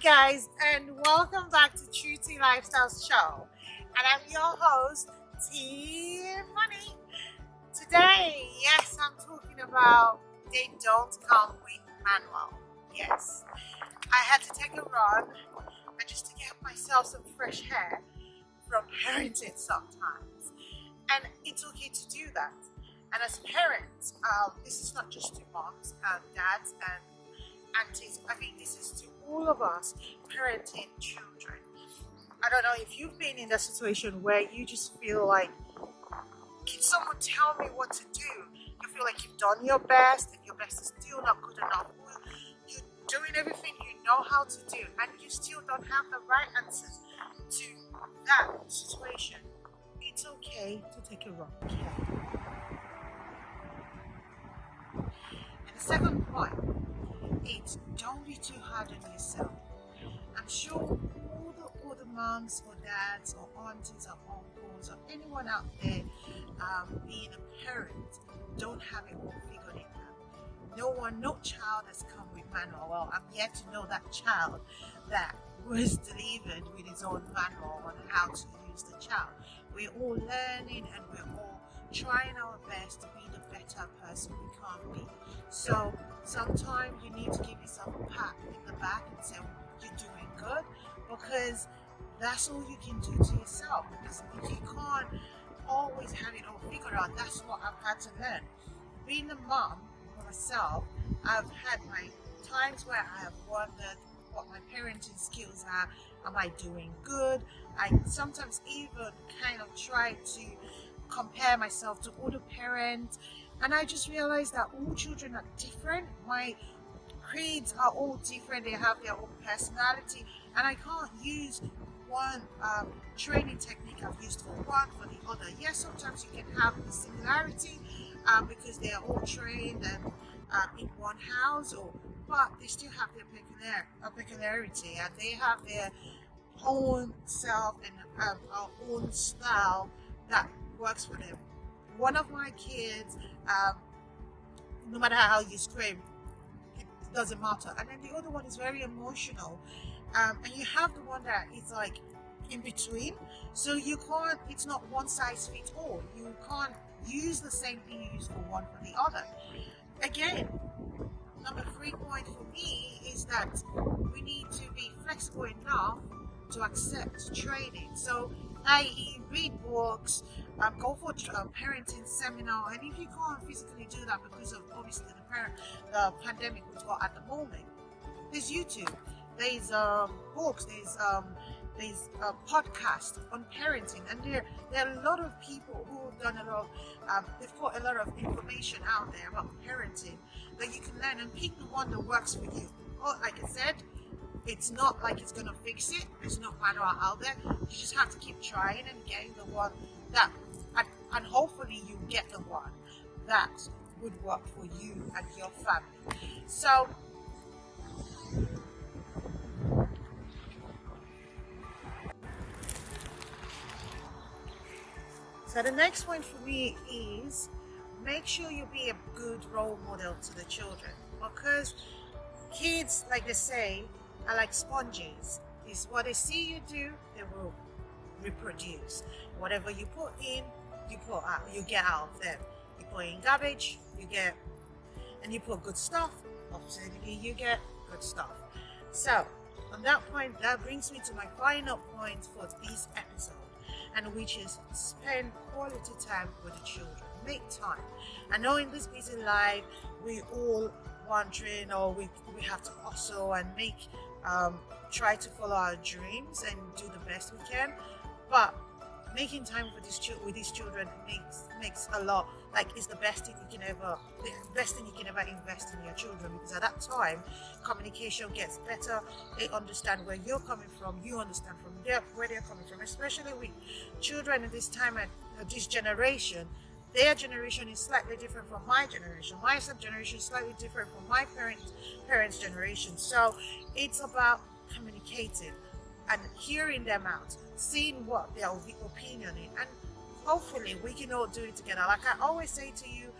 guys, and welcome back to True Tea Lifestyles Show. And I'm your host, Tiffany. Today, yes, I'm talking about they don't come with manual. Yes, I had to take a run and just to get myself some fresh air from parenting sometimes. And it's okay to do that. And as parents, this is not just to moms and dads and aunties. I think this is to all of us parenting children. I don't know if you've been in that situation where you just feel like, can someone tell me what to do? You feel like you've done your best and your best is still not good enough. You're doing everything you know how to do and you still don't have the right answers to that situation. It's okay to take a wrong care. And the second point, it's don't be too hard on yourself. I'm sure all the other moms or dads or aunties or uncles or anyone out there being a parent don't have it all figured it out. No child has come with manual. Well, I'm yet to know that child that was delivered with his own manual on how to use the child. We're all learning and we're all trying our best to be the better person we can be. So sometimes you need to give yourself a pat in the back and say, you're doing good, because that's all you can do to yourself. Because if you can't always have it all figured out, that's what I've had to learn. Being a mom for myself, I've had my times where I have wondered what my parenting skills are. Am I doing good? I sometimes even kind of try to compare myself to other parents, and I just realized that all children are different. My kids are all different. They have their own personality, and I can't use one training technique I've used for one for the other. Yes, sometimes you can have the similarity because they are all trained and in one house, but they still have their peculiarity, and they have their own self and our own style that works for them. One of my kids, no matter how you scream, it doesn't matter. And then the other one is very emotional. And you have the one that is like in between. So you can't, it's not one size fits all. You can't use the same thing you use for one for the other. Again, number 3 point for me is that we need to be flexible enough to accept training. So i.e. read books, go for parenting seminar, and if you can't physically do that because of obviously the pandemic we've got at the moment, there's YouTube, there's books, there's podcasts on parenting, and there are a lot of people who have done a lot of they've put a lot of information out there about parenting that you can learn and pick the one that works for you. Or, like I said, it's not like it's gonna fix it. There's no manual out there. You just have to keep trying and getting the one that, and hopefully you get the one that would work for you and your family. So the next point for me is make sure you be a good role model to the children, because kids, like they say, are like sponges. It's what they see you do, they will reproduce. Whatever you put in, you put out, you get out of them. You put in garbage, you get, and you put good stuff, obviously you get good stuff. So on that point, that brings me to my final point for this episode, and which is spend quality time with the children. Make time. I know in this busy life we all wondering, or we have to hustle and make try to follow our dreams and do the best we can, but making time for with these children makes a lot, like it's the best thing you can ever invest in your children, because at that time communication gets better. They understand where you're coming from, you understand from where they're coming from, especially with children in this time and this generation. Their generation is slightly different from my generation. My generation is slightly different from my parents' generation. So it's about communicating and hearing them out, seeing what their opinion is, and hopefully we can all do it together. Like I always say to you,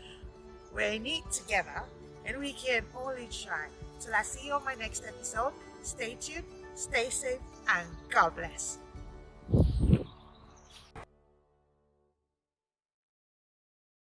we're in it together and we can only try. Till I see you on my next episode. Stay tuned. Stay safe and God bless.